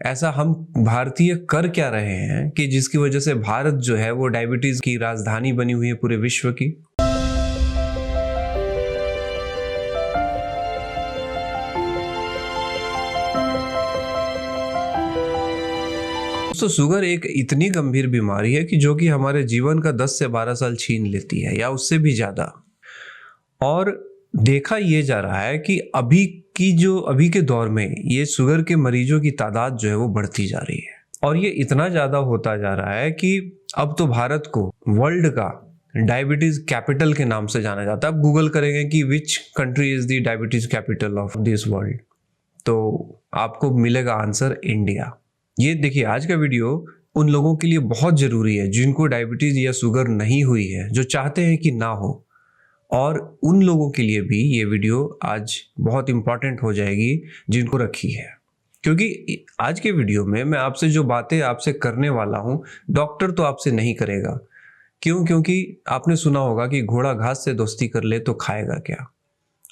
ऐसा हम भारतीय कर क्या रहे हैं कि जिसकी वजह से भारत जो है वो डायबिटीज की राजधानी बनी हुई है पूरे विश्व की। तो शुगर एक इतनी गंभीर बीमारी है कि जो कि हमारे जीवन का 10 से 12 साल छीन लेती है या उससे भी ज़्यादा। और देखा ये जा रहा है कि अभी के दौर में ये शुगर के मरीजों की तादाद जो है वो बढ़ती जा रही है और ये इतना ज़्यादा होता जा रहा है कि अब तो भारत को वर्ल्ड का डायबिटीज़ कैपिटल के नाम से जाना जाता है। अब गूगल करेंगे कि which country is the diabetes capital of this world, तो आपको मिलेगा आंसर इंडिया। ये देखिए, आज का वीडियो उन लोगों के लिए बहुत ज़रूरी है जिनको डायबिटीज़ या शुगर नहीं हुई है, जो चाहते हैं कि ना हो, और उन लोगों के लिए भी ये वीडियो आज बहुत इम्पॉर्टेंट हो जाएगी जिनको रखी है। क्योंकि आज के वीडियो में मैं आपसे जो बातें आपसे करने वाला हूँ, डॉक्टर तो आपसे नहीं करेगा। क्यों? क्योंकि आपने सुना होगा कि घोड़ा घास से दोस्ती कर ले तो खाएगा क्या,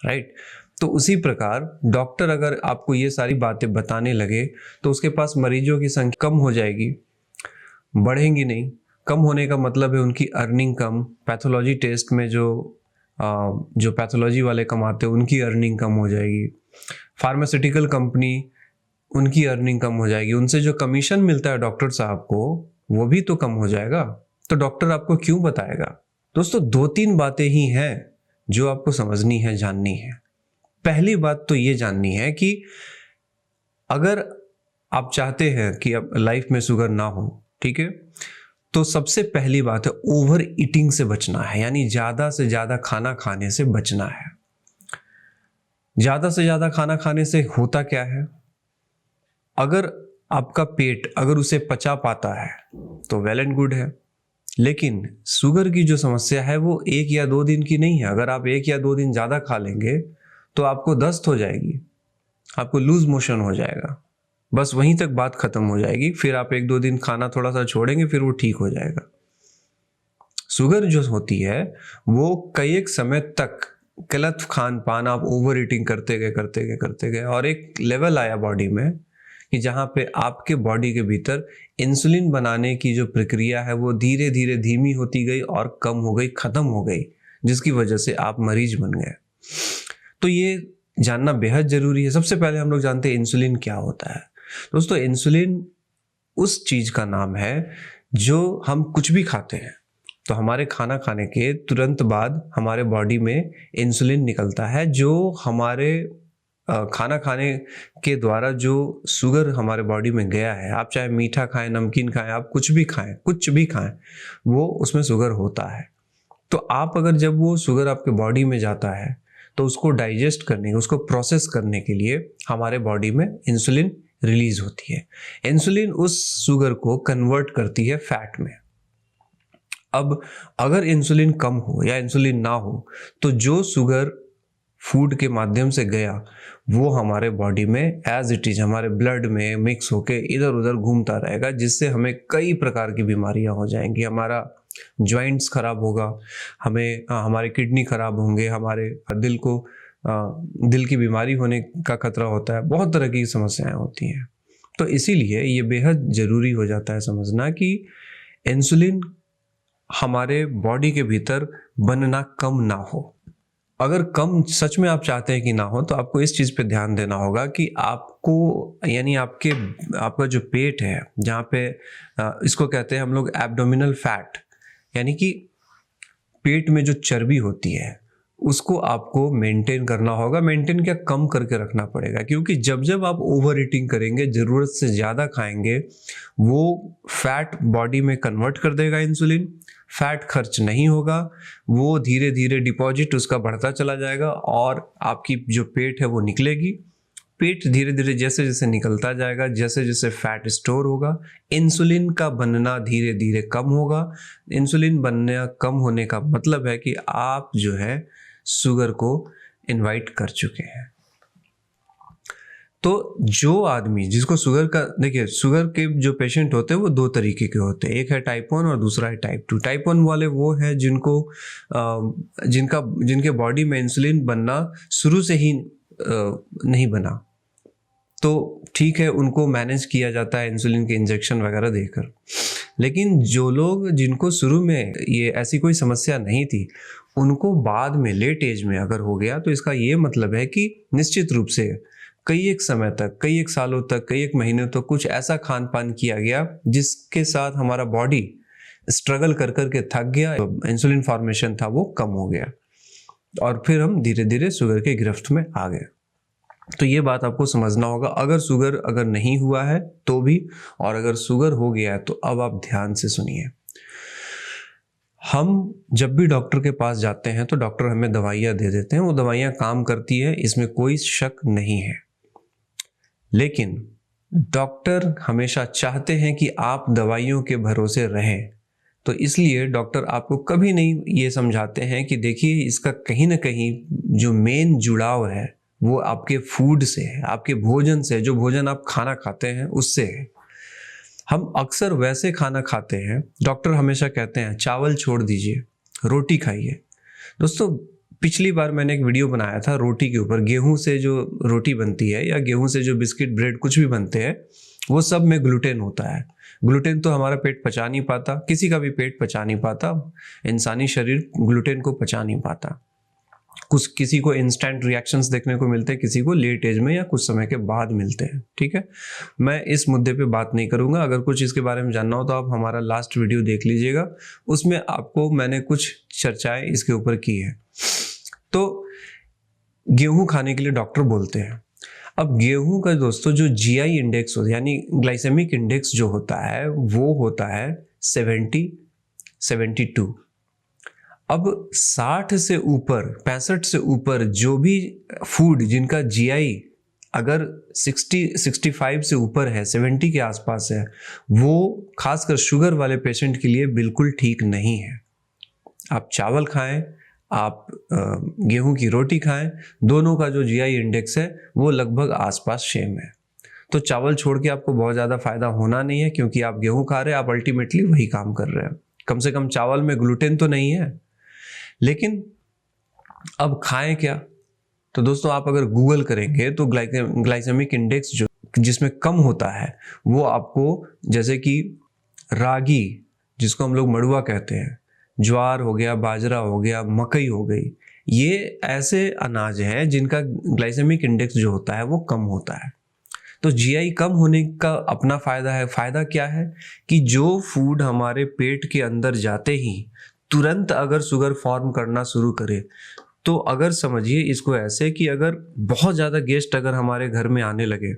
राइट? तो उसी प्रकार डॉक्टर अगर आपको ये सारी बातें बताने लगे तो उसके पास मरीजों की संख्या कम हो जाएगी, बढ़ेंगी नहीं। कम होने का मतलब है उनकी अर्निंग कम, पैथोलॉजी टेस्ट में जो पैथोलॉजी वाले कमाते हैं उनकी अर्निंग कम हो जाएगी, फार्मास्यूटिकल कंपनी उनकी अर्निंग कम हो जाएगी, उनसे जो कमीशन मिलता है डॉक्टर साहब को वो भी तो कम हो जाएगा। तो डॉक्टर आपको क्यों बताएगा? दोस्तों, 2-3 बातें ही हैं जो आपको समझनी है, जाननी है। पहली बात तो ये जाननी है कि अगर आप चाहते हैं कि अब लाइफ में शुगर ना हो, ठीक है, तो सबसे पहली बात है ओवर ईटिंग से बचना है, यानी ज़्यादा से ज़्यादा खाना खाने से बचना है। ज़्यादा से ज़्यादा खाना खाने से होता क्या है? अगर आपका पेट अगर उसे पचा पाता है तो वेल एंड गुड है, लेकिन शुगर की जो समस्या है वो 1 या 2 दिन की नहीं है। अगर आप 1 या 2 दिन ज़्यादा खा लेंगे तो आपको दस्त हो जाएगी, आपको लूज मोशन हो जाएगा, बस वहीं तक बात खत्म हो जाएगी। फिर आप 1-2 दिन खाना थोड़ा सा छोड़ेंगे, फिर वो ठीक हो जाएगा। शुगर जो होती है वो कई एक समय तक गलत खान पान, आप ओवर ईटिंग करते गए और एक लेवल आया बॉडी में कि जहाँ पे आपके बॉडी के भीतर इंसुलिन बनाने की जो प्रक्रिया है वो धीरे धीरे धीमी होती गई और कम हो गई, खत्म हो गई, जिसकी वजह से आप मरीज बन गए। तो ये जानना बेहद जरूरी है। सबसे पहले हम लोग जानते हैं इंसुलिन क्या होता है। दोस्तों, इंसुलिन उस चीज का नाम है जो हम कुछ भी खाते हैं तो हमारे खाना खाने के तुरंत बाद हमारे बॉडी में इंसुलिन निकलता है, जो हमारे खाना खाने के द्वारा जो शुगर हमारे बॉडी में गया है, आप चाहे मीठा खाएं, नमकीन खाएं, आप कुछ भी खाएं, वो उसमें शुगर होता है। तो आप अगर जब वो शुगर आपके बॉडी में जाता है तो उसको डाइजेस्ट करने, उसको प्रोसेस करने के लिए हमारे बॉडी में इंसुलिन रिलीज होती है। इंसुलिन उस शुगर को कन्वर्ट करती है फैट में। अब अगर इंसुलिन कम हो या इंसुलिन ना हो तो जो शुगर फूड के माध्यम से गया वो हमारे बॉडी में एज इट इज हमारे ब्लड में मिक्स होके इधर उधर घूमता रहेगा, जिससे हमें कई प्रकार की बीमारियां हो जाएंगी। हमारा जॉइंट्स खराब होगा, हमारे किडनी खराब होंगे, हमारे दिल की बीमारी होने का खतरा होता है, बहुत तरह की समस्याएं होती हैं। तो इसीलिए ये बेहद ज़रूरी हो जाता है समझना कि इंसुलिन हमारे बॉडी के भीतर बनना कम ना हो। अगर कम सच में आप चाहते हैं कि ना हो तो आपको इस चीज़ पे ध्यान देना होगा कि आपको, यानी आपका जो पेट है, जहाँ पे इसको कहते हैं हम लोग एब्डोमिनल फैट, यानी कि पेट में जो चर्बी होती है उसको आपको मेंटेन करना होगा। मेंटेन क्या, कम करके रखना पड़ेगा, क्योंकि जब जब आप ओवर ईटिंग करेंगे, ज़रूरत से ज़्यादा खाएंगे, वो फैट बॉडी में कन्वर्ट कर देगा इंसुलिन, फैट खर्च नहीं होगा, वो धीरे धीरे डिपॉजिट उसका बढ़ता चला जाएगा और आपकी जो पेट है वो निकलेगी। पेट धीरे धीरे जैसे जैसे निकलता जाएगा, जैसे जैसे फैट स्टोर होगा, इंसुलिन का बनना धीरे धीरे कम होगा। इंसुलिन बनना कम होने का मतलब है कि आप जो है शुगर को इनवाइट कर चुके हैं। तो जो आदमी जिसको शुगर का, देखिए, शुगर के जो पेशेंट होते हैं वो 2 तरीके के होते हैं, एक है टाइप 1 और दूसरा है टाइप 2। टाइप 1 वाले वो है जिनके बॉडी में इंसुलिन बनना शुरू से ही नहीं बना, तो ठीक है, उनको मैनेज किया जाता है इंसुलिन के इंजेक्शन वगैरह देकर। लेकिन जो लोग जिनको शुरू में ये ऐसी कोई समस्या नहीं थी, उनको बाद में लेट एज में अगर हो गया, तो इसका ये मतलब है कि निश्चित रूप से कई एक समय तक, कई एक सालों तक, कई एक महीनों तक कुछ ऐसा खान पान किया गया जिसके साथ हमारा बॉडी स्ट्रगल कर कर के थक गया, इंसुलिन फॉर्मेशन था वो कम हो गया, और फिर हम धीरे धीरे शुगर के गिरफ्त में आ गए। तो ये बात आपको समझना होगा, अगर शुगर अगर नहीं हुआ है तो भी, और अगर शुगर हो गया है तो अब आप ध्यान से सुनिए। हम जब भी डॉक्टर के पास जाते हैं तो डॉक्टर हमें दवाइयाँ दे देते हैं, वो दवाइयाँ काम करती है, इसमें कोई शक नहीं है। लेकिन डॉक्टर हमेशा चाहते हैं कि आप दवाइयों के भरोसे रहें, तो इसलिए डॉक्टर आपको कभी नहीं ये समझाते हैं कि देखिए इसका कहीं ना कहीं जो मेन जुड़ाव है वो आपके फूड से है, आपके भोजन से, जो भोजन आप खाना खाते हैं उससे है। हम अक्सर वैसे खाना खाते हैं, डॉक्टर हमेशा कहते हैं चावल छोड़ दीजिए, रोटी खाइए। दोस्तों, पिछली बार मैंने एक वीडियो बनाया था रोटी के ऊपर। गेहूं से जो रोटी बनती है या गेहूं से जो बिस्किट, ब्रेड कुछ भी बनते हैं, वो सब में ग्लूटेन होता है। ग्लूटेन तो हमारा पेट पचा नहीं पाता, किसी का भी पेट पचा नहीं पाता, इंसानी शरीर ग्लूटेन को पचा नहीं पाता। कुछ किसी को इंस्टेंट रिएक्शंस देखने को मिलते हैं, किसी को लेट एज में या कुछ समय के बाद मिलते हैं। ठीक है, मैं इस मुद्दे पे बात नहीं करूंगा। अगर कुछ इसके बारे में जानना हो तो आप हमारा लास्ट वीडियो देख लीजिएगा, उसमें आपको मैंने कुछ चर्चाएं इसके ऊपर की है। तो गेहूं खाने के लिए डॉक्टर बोलते हैं। अब गेहूं का दोस्तों जो जीआई इंडेक्स होता है, यानी ग्लाइसेमिक इंडेक्स जो होता है, वो होता है 72। अब 60 से ऊपर, 65 से ऊपर जो भी फूड जिनका जीआई अगर 65 से ऊपर है, 70 के आसपास है, वो खासकर शुगर वाले पेशेंट के लिए बिल्कुल ठीक नहीं है। आप चावल खाएं, आप गेहूं की रोटी खाएं, दोनों का जो जीआई इंडेक्स है वो लगभग आसपास सेम है। तो चावल छोड़ के आपको बहुत ज़्यादा फायदा होना नहीं है, क्योंकि आप गेहूं खा रहे हैं, आप अल्टीमेटली वही काम कर रहे हैं। कम से कम चावल में ग्लूटेन तो नहीं है। लेकिन अब खाएं क्या? तो दोस्तों, आप अगर गूगल करेंगे तो ग्लाइसेमिक इंडेक्स जो जिसमें कम होता है, वो आपको जैसे कि रागी, जिसको हम लोग मड़ुआ कहते हैं, ज्वार हो गया, बाजरा हो गया, मकई हो गई, ये ऐसे अनाज हैं जिनका ग्लाइसेमिक इंडेक्स जो होता है वो कम होता है। तो जीआई कम होने का अपना फायदा है। फायदा क्या है कि जो फूड हमारे पेट के अंदर जाते ही तुरंत अगर शुगर फॉर्म करना शुरू करे, तो अगर समझिए इसको ऐसे कि अगर बहुत ज़्यादा गेस्ट अगर हमारे घर में आने लगे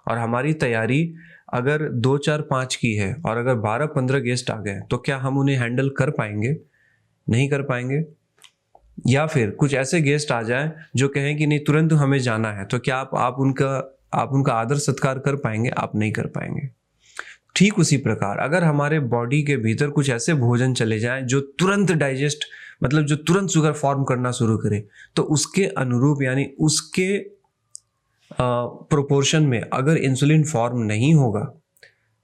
और हमारी तैयारी अगर 2, 4, 5 की है और अगर 12, 15 गेस्ट आ गए, तो क्या हम उन्हें हैंडल कर पाएंगे? नहीं कर पाएंगे। या फिर कुछ ऐसे गेस्ट आ जाएं जो कहें कि नहीं तुरंत हमें जाना है, तो क्या आप उनका आदर सत्कार कर पाएंगे? आप नहीं कर पाएंगे। ठीक उसी प्रकार अगर हमारे बॉडी के भीतर कुछ ऐसे भोजन चले जाएं जो तुरंत डाइजेस्ट, मतलब जो तुरंत शुगर फॉर्म करना शुरू करे, तो उसके अनुरूप यानी उसके प्रोपोर्शन में अगर इंसुलिन फॉर्म नहीं होगा,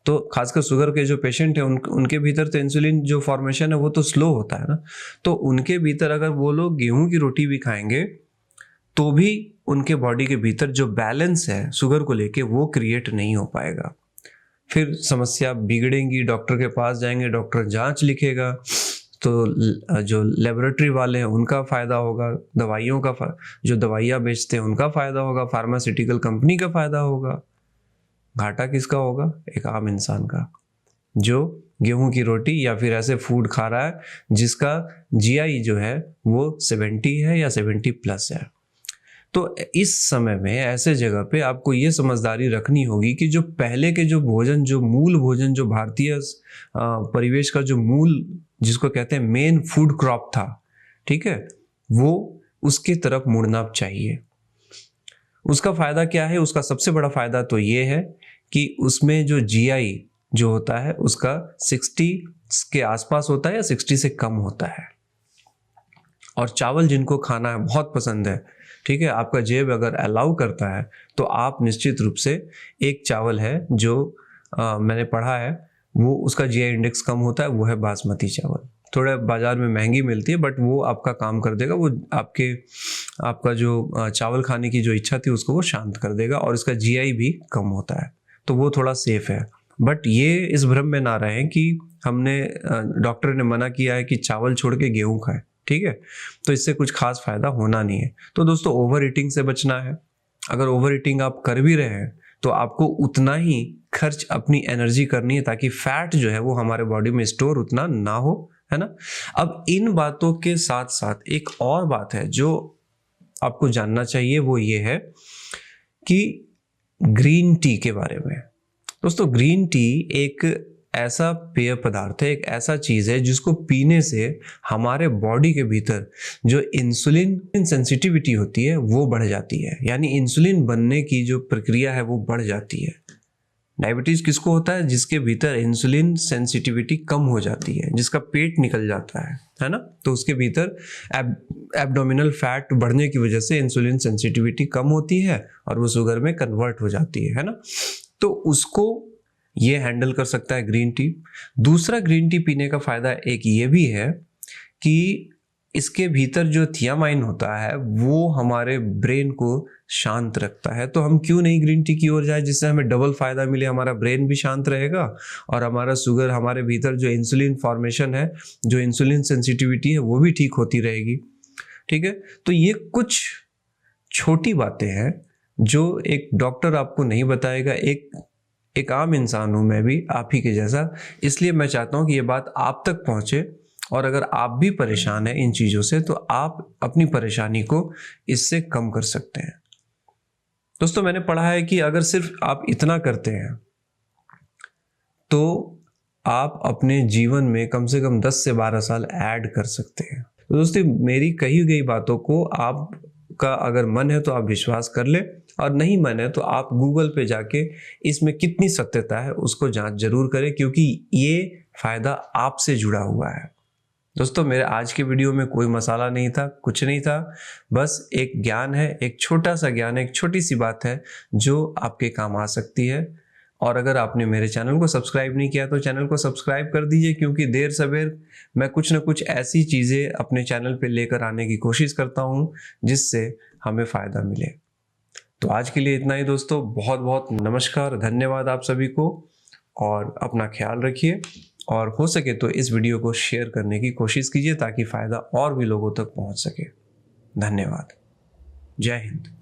तो खासकर शुगर के जो पेशेंट हैं उनके भीतर तो इंसुलिन जो फॉर्मेशन है वो तो स्लो होता है ना। तो उनके भीतर अगर वो लोग गेहूं की रोटी भी खाएंगे तो भी उनके बॉडी के भीतर जो बैलेंस है शुगर को लेके वो क्रिएट नहीं हो पाएगा। फिर समस्या बिगड़ेंगी, डॉक्टर के पास जाएंगे, डॉक्टर जांच लिखेगा, तो जो लेबोरेटरी वाले हैं उनका फ़ायदा होगा, दवाइयों का जो दवाइयाँ बेचते हैं उनका फ़ायदा होगा, फार्मास्यूटिकल कंपनी का फ़ायदा होगा। घाटा किसका होगा? एक आम इंसान का, जो गेहूं की रोटी या फिर ऐसे फूड खा रहा है जिसका जीआई जो है वो 70 है या 70+ है। तो इस समय में ऐसे जगह पे आपको ये समझदारी रखनी होगी कि जो पहले के जो भोजन, जो मूल भोजन, जो भारतीय परिवेश का जो मूल, जिसको कहते हैं मेन फूड क्रॉप था, ठीक है, वो उसके तरफ मुड़ना चाहिए। उसका फायदा क्या है? उसका सबसे बड़ा फायदा तो ये है कि उसमें जो जीआई जो होता है उसका 60 के आसपास होता है या 60 से कम होता है। और चावल जिनको खाना है, बहुत पसंद है, ठीक है, आपका जेब अगर अलाउ करता है तो आप निश्चित रूप से एक चावल है जो मैंने पढ़ा है वो उसका जीआई इंडेक्स कम होता है, वो है बासमती चावल। थोड़ा बाज़ार में महंगी मिलती है, बट वो आपका काम कर देगा। वो आपका जो चावल खाने की जो इच्छा थी उसको वो शांत कर देगा, और इसका जीआई भी कम होता है, तो वो थोड़ा सेफ है। बट ये इस भ्रम में ना रहें कि डॉक्टर ने मना किया है कि चावल छोड़ के गेहूँ खाएं, ठीक है, तो इससे कुछ खास फायदा होना नहीं है। तो दोस्तों, ओवर ईटिंग से बचना है। अगर ओवर ईटिंग आप कर भी रहे हैं तो आपको उतना ही खर्च अपनी एनर्जी करनी है, ताकि फैट जो है वो हमारे बॉडी में स्टोर उतना ना हो, है ना। अब इन बातों के साथ साथ एक और बात है जो आपको जानना चाहिए, वो ये है कि ग्रीन टी के बारे में। दोस्तों, ग्रीन टी एक ऐसा पेय पदार्थ है, एक ऐसा चीज़ है जिसको पीने से हमारे बॉडी के भीतर जो इंसुलिन सेंसिटिविटी होती है वो बढ़ जाती है, यानी इंसुलिन बनने की जो प्रक्रिया है वो बढ़ जाती है। डायबिटीज़ किसको होता है? जिसके भीतर इंसुलिन सेंसिटिविटी कम हो जाती है, जिसका पेट निकल जाता है ना, तो उसके भीतर एब्डोमिनल फैट बढ़ने की वजह से इंसुलिन सेंसिटिविटी कम होती है और वो शुगर में कन्वर्ट हो जाती है ना। तो उसको ये हैंडल कर सकता है ग्रीन टी। दूसरा, ग्रीन टी पीने का फ़ायदा एक ये भी है कि इसके भीतर जो थियामाइन होता है वो हमारे ब्रेन को शांत रखता है। तो हम क्यों नहीं ग्रीन टी की ओर जाए, जिससे हमें डबल फ़ायदा मिले, हमारा ब्रेन भी शांत रहेगा और हमारा शुगर, हमारे भीतर जो इंसुलिन फॉर्मेशन है, जो इंसुलिन सेंसिटिविटी है, वो भी ठीक होती रहेगी, ठीक है। तो ये कुछ छोटी बातें हैं जो एक डॉक्टर आपको नहीं बताएगा। एक आम इंसान हूँ मैं भी, आप ही के जैसा, इसलिए मैं चाहता हूँ कि ये बात आप तक पहुँचे, और अगर आप भी परेशान हैं इन चीज़ों से तो आप अपनी परेशानी को इससे कम कर सकते हैं। दोस्तों, मैंने पढ़ा है कि अगर सिर्फ आप इतना करते हैं तो आप अपने जीवन में कम से कम 10 से 12 साल ऐड कर सकते हैं। तो दोस्तों, मेरी कही गई बातों को आपका अगर मन है तो आप विश्वास कर लें, और नहीं मन है तो आप गूगल पे जाके इसमें कितनी सत्यता है उसको जांच जरूर करें, क्योंकि ये फायदा आपसे जुड़ा हुआ है। दोस्तों, मेरे आज के वीडियो में कोई मसाला नहीं था, कुछ नहीं था, बस एक ज्ञान है, एक छोटा सा ज्ञान है, एक छोटी सी बात है जो आपके काम आ सकती है। और अगर आपने मेरे चैनल को सब्सक्राइब नहीं किया तो चैनल को सब्सक्राइब कर दीजिए, क्योंकि देर सवेर मैं कुछ ना कुछ ऐसी चीज़ें अपने चैनल पे लेकर आने की कोशिश करता हूँ जिससे हमें फ़ायदा मिले। तो आज के लिए इतना ही दोस्तों, बहुत बहुत नमस्कार, धन्यवाद आप सभी को, और अपना ख्याल रखिए, और हो सके तो इस वीडियो को शेयर करने की कोशिश कीजिए ताकि फ़ायदा और भी लोगों तक पहुंच सके। धन्यवाद। जय हिंद।